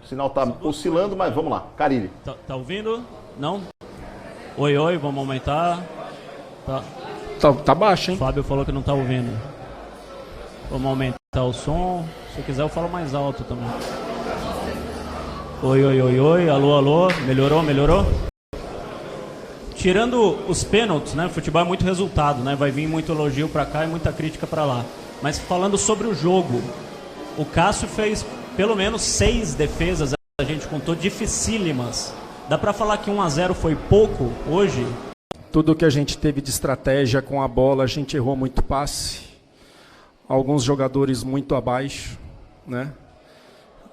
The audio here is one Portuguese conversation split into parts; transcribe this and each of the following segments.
O sinal tá oscilando, mas vamos lá. Carilli. Tá ouvindo? Não? Oi, oi, vamos aumentar. Tá baixo, hein? O Fábio falou que não tá ouvindo. Vamos aumentar o som. Se quiser eu falo mais alto também. Oi, oi, oi, oi. Alô, alô. Melhorou? Tirando os pênaltis, né? Futebol é muito resultado, né? Vai vir muito elogio pra cá e muita crítica pra lá. Mas falando sobre o jogo, o Cássio fez pelo menos 6 defesas, a gente contou, dificílimas. Dá pra falar que 1-0 foi pouco hoje? Tudo que a gente teve de estratégia com a bola, a gente errou muito passe. Alguns jogadores muito abaixo, né?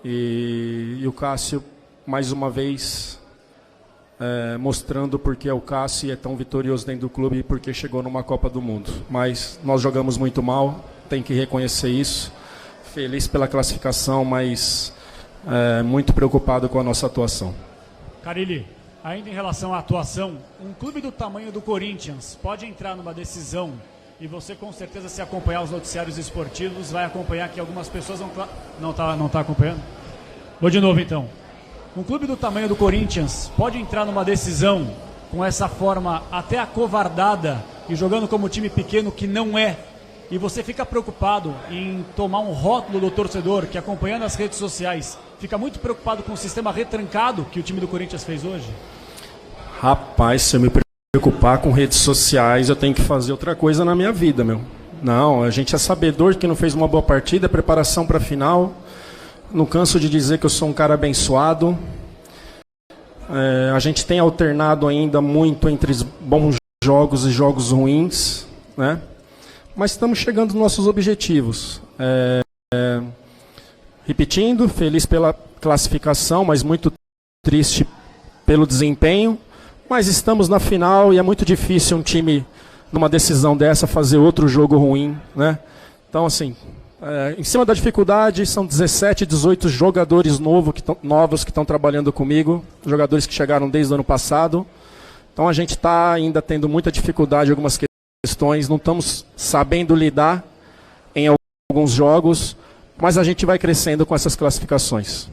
E o Cássio, mais uma vez, mostrando porque é o Cássio e é tão vitorioso dentro do clube e porque chegou numa Copa do Mundo. Mas nós jogamos muito mal, tem que reconhecer isso. Feliz pela classificação, mas muito preocupado com a nossa atuação. Carilli, ainda em relação à atuação, um clube do tamanho do Corinthians pode entrar numa decisão, e você com certeza, se acompanhar os noticiários esportivos, vai acompanhar que algumas pessoas não tá acompanhando? Vou de novo então. Um clube do tamanho do Corinthians pode entrar numa decisão com essa forma até acovardada e jogando como time pequeno que não é, e você fica preocupado em tomar um rótulo do torcedor que, acompanhando as redes sociais, fica muito preocupado com o sistema retrancado que o time do Corinthians fez hoje? Rapaz, se eu me preocupar com redes sociais, eu tenho que fazer outra coisa na minha vida, meu. Não, a gente é sabedor que não fez uma boa partida, preparação para a final. Não canso de dizer que eu sou um cara abençoado. A gente tem alternado ainda muito entre bons jogos e jogos ruins, né? Mas estamos chegando nos nossos objetivos. Repetindo, feliz pela classificação, mas muito triste pelo desempenho. Mas estamos na final e é muito difícil um time, numa decisão dessa, fazer outro jogo ruim, né? Então, assim, em cima da dificuldade, são 17, 18 jogadores novos que estão trabalhando comigo, jogadores que chegaram desde o ano passado. Então a gente está ainda tendo muita dificuldade em algumas questões, não estamos sabendo lidar em alguns jogos, mas a gente vai crescendo com essas classificações.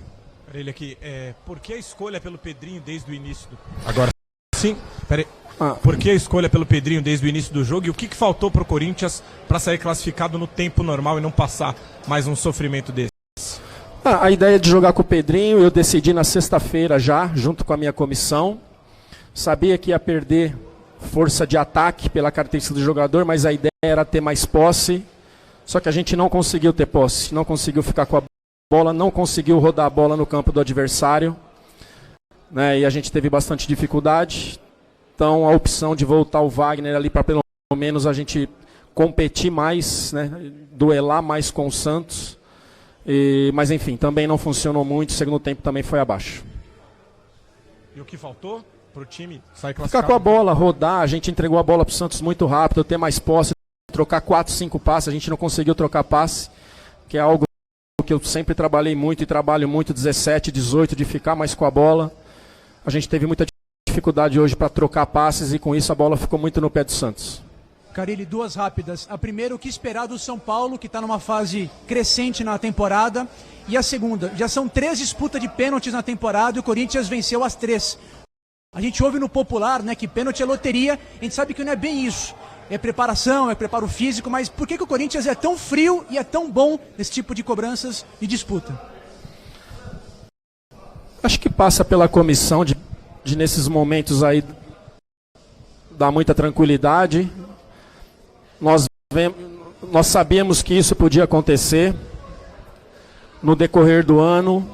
Ele aqui, por que a escolha pelo Pedrinho desde o início do... Agora sim, peraí. Por que a escolha pelo Pedrinho desde o início do jogo e o que faltou para o Corinthians para sair classificado no tempo normal e não passar mais um sofrimento desse? A ideia de jogar com o Pedrinho, eu decidi na sexta-feira já, junto com a minha comissão. Sabia que ia perder força de ataque pela característica do jogador, mas a ideia era ter mais posse. Só que a gente não conseguiu ter posse, não conseguiu ficar com a bola, não conseguiu rodar a bola no campo do adversário, né, e a gente teve bastante dificuldade. Então a opção de voltar o Wagner ali para pelo menos a gente competir mais, né, duelar mais com o Santos. Mas enfim, também não funcionou muito, o segundo tempo também foi abaixo. E o que faltou para o time sair classificado? Ficar com a bola, rodar, a gente entregou a bola para o Santos muito rápido, ter mais posse, trocar 4, 5 passes, a gente não conseguiu trocar passe, que é algo que eu sempre trabalhei muito e trabalho muito, 17, 18, de ficar mais com a bola. A gente teve muita dificuldade hoje para trocar passes e com isso a bola ficou muito no pé do Santos. Carilli, 2 rápidas. A primeira, o que esperar do São Paulo, que está numa fase crescente na temporada. E a segunda, já são 3 disputas de pênaltis na temporada e o Corinthians venceu as 3. A gente ouve no popular, né, que pênalti é loteria, a gente sabe que não é bem isso. É preparação, é preparo físico, mas por que o Corinthians é tão frio e é tão bom nesse tipo de cobranças de disputa? Acho que passa pela comissão de nesses momentos aí dar muita tranquilidade. Nós sabíamos que isso podia acontecer no decorrer do ano.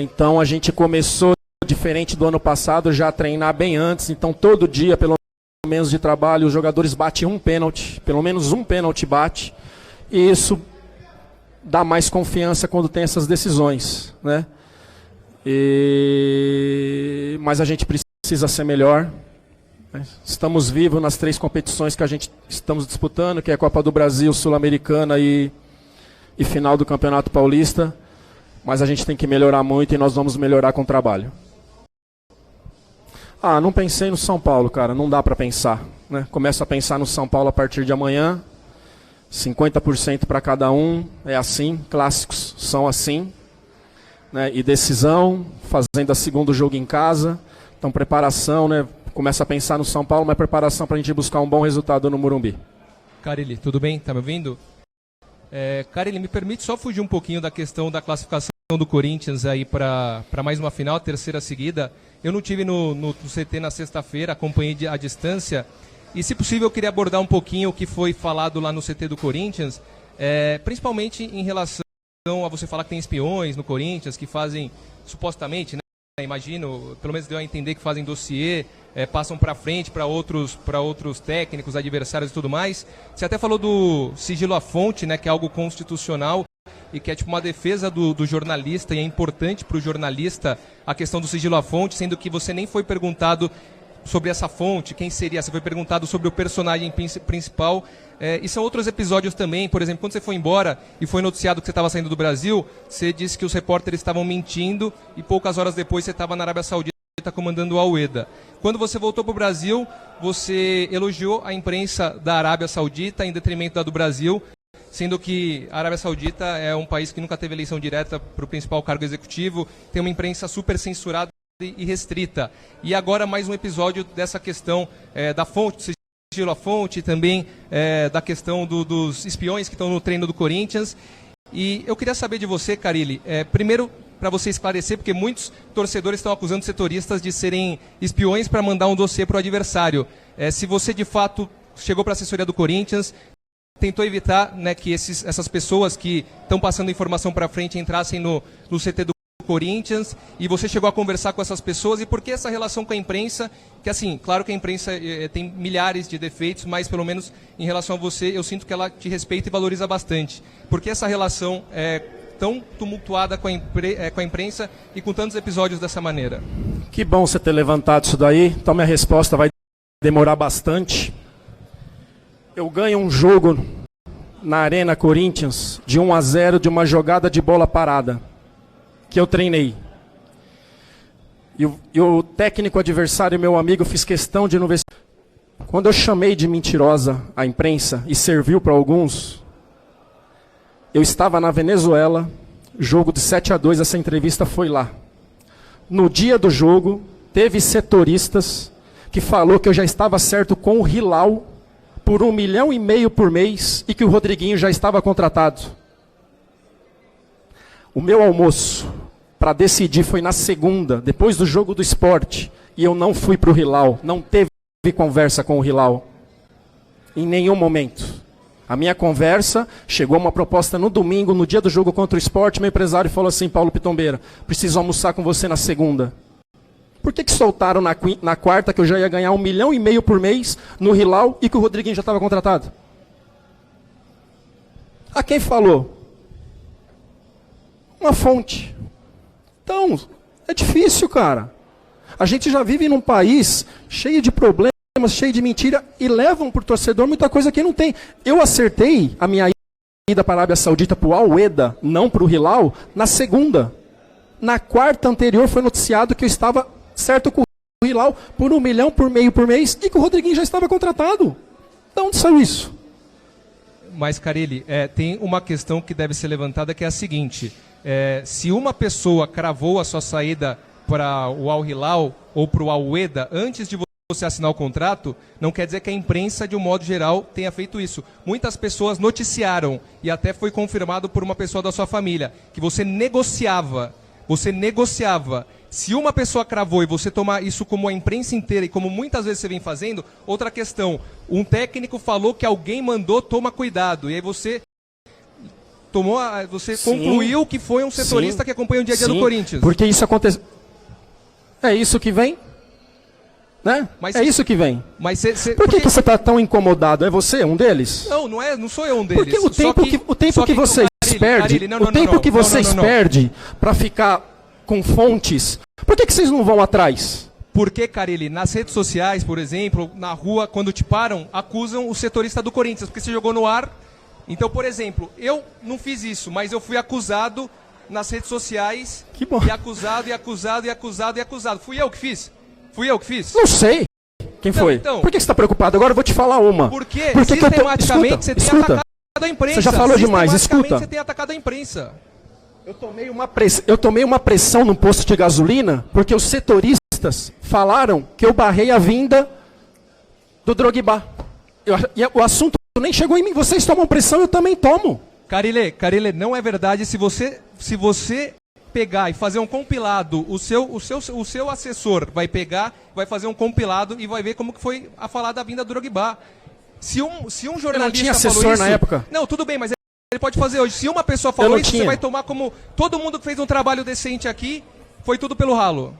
Então a gente começou, diferente do ano passado, já a treinar bem antes. Então todo dia, pelo menos de trabalho, os jogadores batem um pênalti, pelo menos um pênalti bate. E isso dá mais confiança quando tem essas decisões, né? Mas a gente precisa ser melhor. Estamos vivos nas 3 competições que a gente estamos disputando, que é a Copa do Brasil, Sul-Americana e final do Campeonato Paulista. Mas a gente tem que melhorar muito e nós vamos melhorar com o trabalho. Não pensei no São Paulo, cara. Não dá para pensar, né? Começo a pensar no São Paulo a partir de amanhã. 50% para cada um. É assim, clássicos são assim. né, e decisão, fazendo a segundo jogo em casa. Então, preparação, né? Começa a pensar no São Paulo, mas preparação para a gente buscar um bom resultado no Morumbi. Carille, tudo bem? Tá me ouvindo? Carille, me permite só fugir um pouquinho da questão da classificação do Corinthians aí para mais uma final, terceira seguida. Eu não tive no CT na sexta-feira, acompanhei à distância. E, se possível, eu queria abordar um pouquinho o que foi falado lá no CT do Corinthians, principalmente em relação a você falar que tem espiões no Corinthians que fazem, supostamente, né? Imagino, pelo menos deu a entender que fazem dossiê, passam para frente para outros técnicos, adversários e tudo mais. Você até falou do sigilo à fonte, né, que é algo constitucional e que é tipo uma defesa do jornalista, e é importante para o jornalista a questão do sigilo à fonte, sendo que você nem foi perguntado sobre essa fonte, quem seria, você foi perguntado sobre o personagem principal. E são outros episódios também, por exemplo, quando você foi embora e foi noticiado que você estava saindo do Brasil, você disse que os repórteres estavam mentindo e poucas horas depois você estava na Arábia Saudita comandando o Al-Ueda. Quando você voltou para o Brasil, você elogiou a imprensa da Arábia Saudita em detrimento da do Brasil, sendo que a Arábia Saudita é um país que nunca teve eleição direta para o principal cargo executivo, tem uma imprensa super censurada e restrita. E agora mais um episódio dessa questão da fonte, sigilo à fonte, e também da questão dos espiões que estão no treino do Corinthians. E eu queria saber de você, Carille, primeiro para você esclarecer, porque muitos torcedores estão acusando setoristas de serem espiões para mandar um dossiê para o adversário. Se você de fato chegou para a assessoria do Corinthians, tentou evitar, né, que essas pessoas que estão passando informação para frente entrassem no CT do Corinthians, e você chegou a conversar com essas pessoas, e por que essa relação com a imprensa, que assim, claro que a imprensa tem milhares de defeitos, mas pelo menos em relação a você, eu sinto que ela te respeita e valoriza bastante. Por que essa relação é tão tumultuada com a imprensa e com tantos episódios dessa maneira? Que bom você ter levantado isso daí, então minha resposta vai demorar bastante. Eu ganho um jogo na Arena Corinthians de 1-0 de uma jogada de bola parada que eu treinei. E o técnico adversário, meu amigo, fiz questão de não ver. Quando eu chamei de mentirosa a imprensa e serviu para alguns, eu estava na Venezuela, jogo de 7-2, essa entrevista foi lá. No dia do jogo, teve setoristas que falou que eu já estava certo com o Hilal por 1,5 milhão por mês e que o Rodriguinho já estava contratado. O meu almoço para decidir foi na segunda, depois do jogo do Sport, e eu não fui para o Hilal, não teve conversa com o Hilal, em nenhum momento. A minha conversa, chegou uma proposta no domingo, no dia do jogo contra o Sport, meu empresário falou assim: Paulo Pitombeira, preciso almoçar com você na segunda. Por que soltaram na quarta que eu já ia ganhar 1,5 milhão por mês no Hilal e que o Rodriguinho já estava contratado? A quem falou? Uma fonte. Então, é difícil, cara. A gente já vive num país cheio de problemas, cheio de mentira, e levam para o torcedor muita coisa que não tem. Eu acertei a minha ida para a Arábia Saudita para o Al-Ueda, não para o Hilal, na segunda. Na quarta anterior foi noticiado que eu estava certo com o Hilal por 1,5 milhão por mês e que o Rodriguinho já estava contratado. De onde saiu isso? Mas, Carille, tem uma questão que deve ser levantada, que é a seguinte: se uma pessoa cravou a sua saída para o Al-Hilal ou para o Al-Ueda antes de você assinar o contrato, não quer dizer que a imprensa, de um modo geral, tenha feito isso. Muitas pessoas noticiaram, e até foi confirmado por uma pessoa da sua família, que você negociava. Você negociava. Se uma pessoa cravou e você tomar isso como a imprensa inteira, e como muitas vezes você vem fazendo, outra questão: um técnico falou que alguém mandou, toma cuidado, e aí você concluiu que foi um setorista que acompanha o dia a dia do Corinthians. Porque isso acontece. É isso que vem? Né? Mas, é isso que vem. Mas por que você está tão incomodado? É você um deles? Não sou eu um deles. Porque o tempo que vocês perdem para ficar com fontes, por que vocês não vão atrás? Porque, Carille, nas redes sociais, por exemplo, na rua, quando te param, acusam o setorista do Corinthians, porque você jogou no ar. Então, por exemplo, eu não fiz isso, mas eu fui acusado nas redes sociais. Que bom. E acusado. Fui eu que fiz? Não sei. Quem foi? Então, por que você está preocupado? Agora eu vou te falar uma. Porque sistematicamente você tem atacado a imprensa. Você já falou demais, escuta. Você tem atacado a imprensa. Eu tomei uma pressão no posto de gasolina porque os setoristas falaram que eu barrei a vinda do Drogba. O assunto nem chegou em mim. Vocês tomam pressão, eu também tomo. Carilê, não é verdade. Se você pegar e fazer um compilado, o seu assessor vai pegar, vai fazer um compilado e vai ver como que foi a falar da vinda do Drogba. Se um jornalista eu não tinha assessor falou isso, na época. Não, tudo bem, mas ele pode fazer hoje. Se uma pessoa falou isso, você vai tomar como todo mundo que fez um trabalho decente aqui, foi tudo pelo ralo.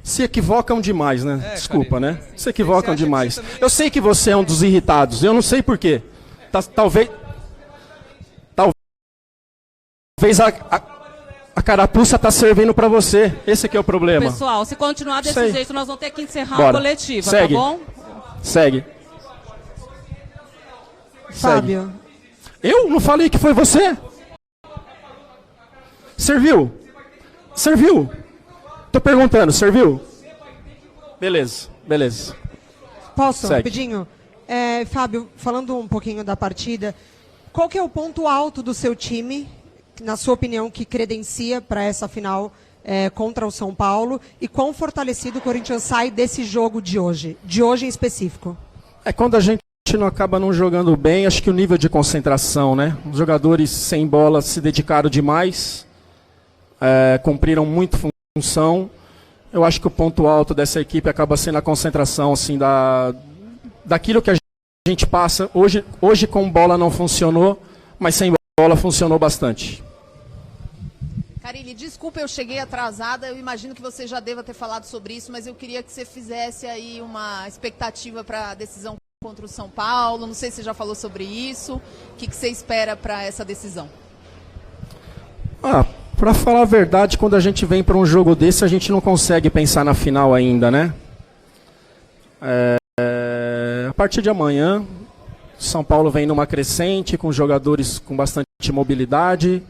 Se equivocam demais, né? Desculpa, né? Se equivocam demais. Eu sei que você é um dos irritados. Eu não sei por quê. Talvez a carapuça tá servindo para você. Esse aqui é o problema. Pessoal, se continuar desse jeito, nós vamos ter que encerrar Bora. a coletiva, Segue. tá bom? Segue. Fábio. Eu não falei que foi você? Serviu? Serviu? Tô perguntando, serviu? Beleza. Posso, Segue. rapidinho? Fábio, falando um pouquinho da partida, qual que é o ponto alto do seu time, na sua opinião, que credencia para essa final contra o São Paulo? E quão fortalecido o Corinthians sai desse jogo de hoje em específico? Quando a gente não acaba não jogando bem, acho que o nível de concentração, né? Os jogadores sem bola se dedicaram demais, cumpriram muito função. Eu acho que o ponto alto dessa equipe acaba sendo a concentração, assim, daquilo que a gente passa. Hoje com bola não funcionou, mas sem bola funcionou bastante. Carille, desculpa, eu cheguei atrasada, eu imagino que você já deva ter falado sobre isso, mas eu queria que você fizesse aí uma expectativa para a decisão contra o São Paulo, não sei se você já falou sobre isso, o que você espera para essa decisão? Para falar a verdade, quando a gente vem para um jogo desse, a gente não consegue pensar na final ainda, né? A partir de amanhã, São Paulo vem numa crescente, com jogadores com bastante mobilidade.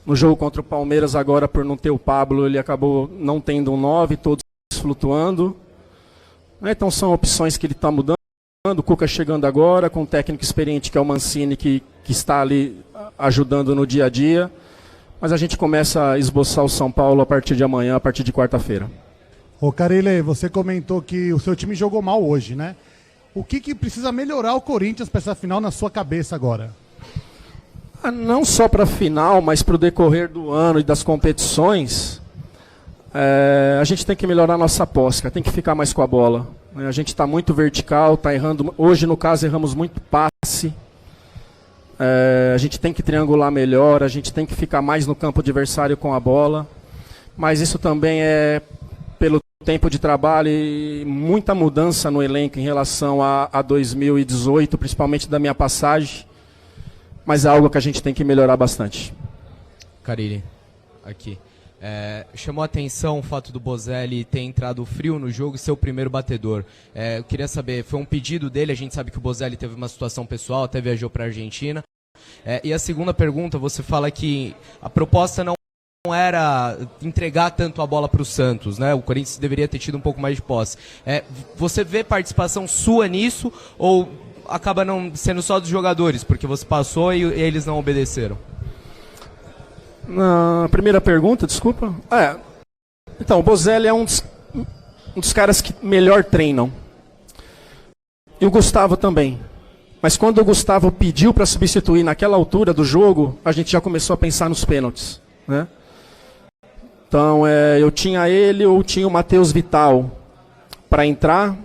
No jogo contra o Palmeiras, agora, por não ter o Pablo, ele acabou não tendo um 9, todos flutuando. Então são opções que ele está mudando. O Cuca chegando agora, com um técnico experiente que é o Mancini, que está ali ajudando no dia a dia. Mas a gente começa a esboçar o São Paulo a partir de amanhã, a partir de quarta-feira. Ô Carille, você comentou que o seu time jogou mal hoje, né? O que precisa melhorar o Corinthians para essa final na sua cabeça agora? Não só para a final, mas para o decorrer do ano e das competições, a gente tem que melhorar a nossa posse, tem que ficar mais com a bola. A gente está muito vertical, está errando. Hoje, no caso, erramos muito passe. A gente tem que triangular melhor, a gente tem que ficar mais no campo adversário com a bola. Mas isso também é pelo tempo de trabalho e muita mudança no elenco em relação a 2018, principalmente da minha passagem. Mas é algo que a gente tem que melhorar bastante. Carille, aqui. Chamou a atenção o fato do Bozelli ter entrado frio no jogo e ser o primeiro batedor. Eu queria saber, foi um pedido dele? A gente sabe que o Bozelli teve uma situação pessoal, até viajou para a Argentina. E a segunda pergunta, você fala que a proposta não era entregar tanto a bola para o Santos, né? O Corinthians deveria ter tido um pouco mais de posse. Você vê participação sua nisso ou acaba não sendo só dos jogadores, porque você passou e eles não obedeceram? Na primeira pergunta, desculpa. Então, o Bozelli é um dos caras que melhor treinam. E o Gustavo também. Mas quando o Gustavo pediu para substituir naquela altura do jogo, a gente já começou a pensar nos pênaltis, né? Então, eu tinha ele ou tinha o Matheus Vital para entrar.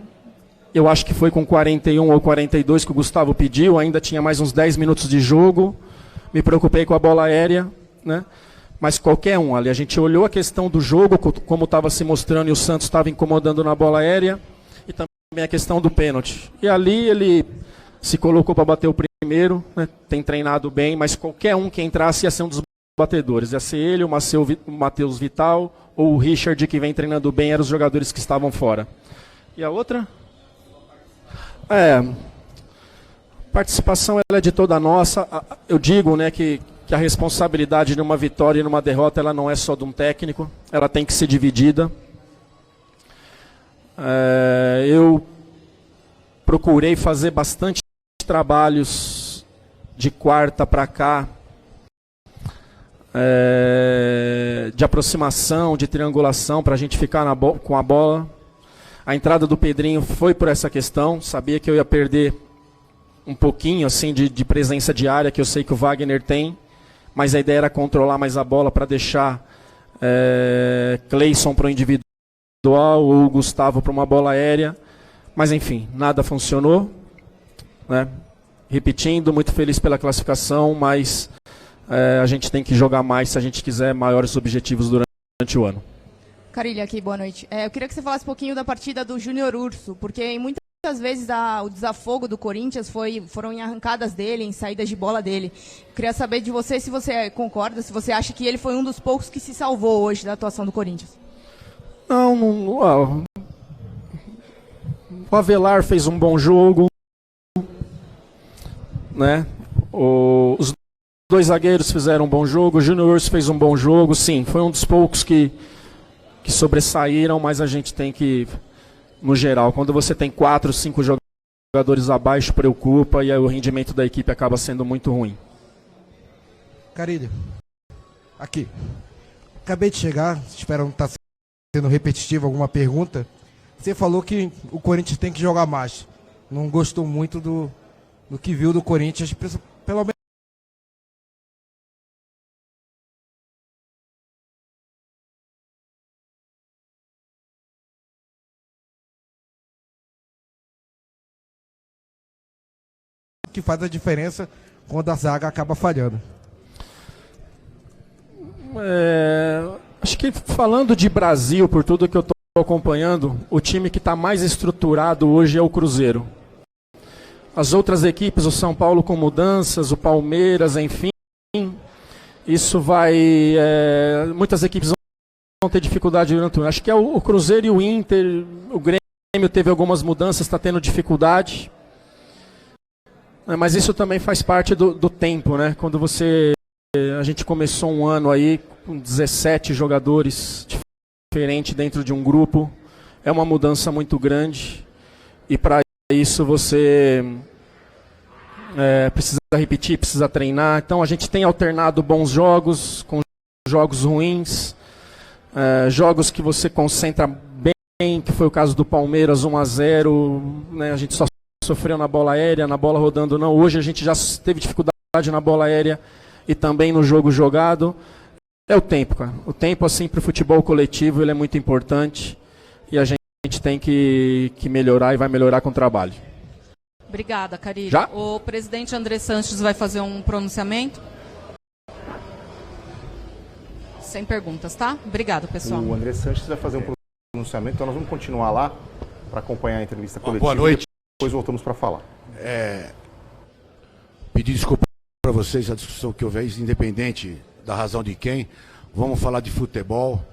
Eu acho que foi com 41 ou 42 que o Gustavo pediu. Ainda tinha mais uns 10 minutos de jogo. Me preocupei com a bola aérea, né? Mas qualquer um ali. A gente olhou a questão do jogo, como estava se mostrando e o Santos estava incomodando na bola aérea. E também a questão do pênalti. E ali ele se colocou para bater o primeiro, né? Tem treinado bem, mas qualquer um que entrasse ia ser um dos batedores. Ia ser ele, o Matheus Vital ou o Richard, que vem treinando bem, eram os jogadores que estavam fora. E a outra? Participação ela é de toda nossa. Eu digo, né, que a responsabilidade de uma vitória e numa derrota ela não é só de um técnico, ela tem que ser dividida. Eu procurei fazer bastante trabalhos de quarta para cá, de aproximação, de triangulação, para a gente ficar com a bola. A entrada do Pedrinho foi por essa questão, sabia que eu ia perder um pouquinho assim de presença de área, que eu sei que o Wagner tem, mas a ideia era controlar mais a bola para deixar Cleison para o individual ou o Gustavo para uma bola aérea, mas enfim, nada funcionou, né? Repetindo, muito feliz pela classificação, mas a gente tem que jogar mais se a gente quiser maiores objetivos durante o ano. Carilli aqui, boa noite. Eu queria que você falasse um pouquinho da partida do Júnior Urso, porque muitas vezes o desafogo do Corinthians foram em arrancadas dele, em saídas de bola dele. Eu queria saber de você se você concorda, se você acha que ele foi um dos poucos que se salvou hoje da atuação do Corinthians. Não, o Avelar fez um bom jogo, né? Os dois zagueiros fizeram um bom jogo, o Júnior Urso fez um bom jogo, sim, foi um dos poucos que sobressaíram, mas a gente tem que, no geral, quando você tem 4, 5 jogadores abaixo, preocupa e aí o rendimento da equipe acaba sendo muito ruim. Carilli, aqui. Acabei de chegar, espero não estar sendo repetitivo alguma pergunta. Você falou que o Corinthians tem que jogar mais. Não gostou muito do que viu do Corinthians, pelo menos. Que faz a diferença quando a zaga acaba falhando. Acho que falando de Brasil, por tudo que eu estou acompanhando, o time que está mais estruturado hoje é o Cruzeiro. As outras equipes, o São Paulo com mudanças, o Palmeiras, enfim, isso vai... muitas equipes vão ter dificuldade durante o ano. Acho que é o Cruzeiro e o Inter, o Grêmio teve algumas mudanças, está tendo dificuldade. Mas isso também faz parte do tempo, né? Quando a gente começou um ano aí com 17 jogadores diferentes dentro de um grupo, é uma mudança muito grande e para isso você precisa repetir, precisa treinar. Então a gente tem alternado bons jogos com jogos ruins, jogos que você concentra bem, que foi o caso do Palmeiras 1-0, né? A gente só sofreu na bola aérea, na bola rodando não. Hoje a gente já teve dificuldade na bola aérea e também no jogo jogado. É o tempo, cara. O tempo, assim, para o futebol coletivo, ele é muito importante e a gente tem que melhorar e vai melhorar com o trabalho. Obrigada, Carilli. Já? O presidente André Sanches vai fazer um pronunciamento. Sem perguntas, tá? Obrigado, pessoal. O André Sanches vai fazer um pronunciamento, então nós vamos continuar lá para acompanhar a entrevista coletiva. Boa noite. Depois voltamos para falar. Pedir desculpa para vocês a discussão que houve, independente da razão de quem. Vamos falar de futebol.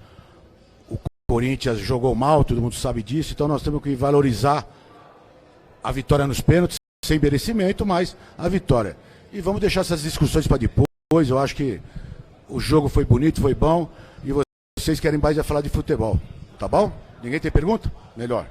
O Corinthians jogou mal, todo mundo sabe disso, então nós temos que valorizar a vitória nos pênaltis, sem merecimento, mas a vitória. E vamos deixar essas discussões para depois. Eu acho que o jogo foi bonito, foi bom, e vocês querem mais falar de futebol, tá bom? Ninguém tem pergunta? Melhor.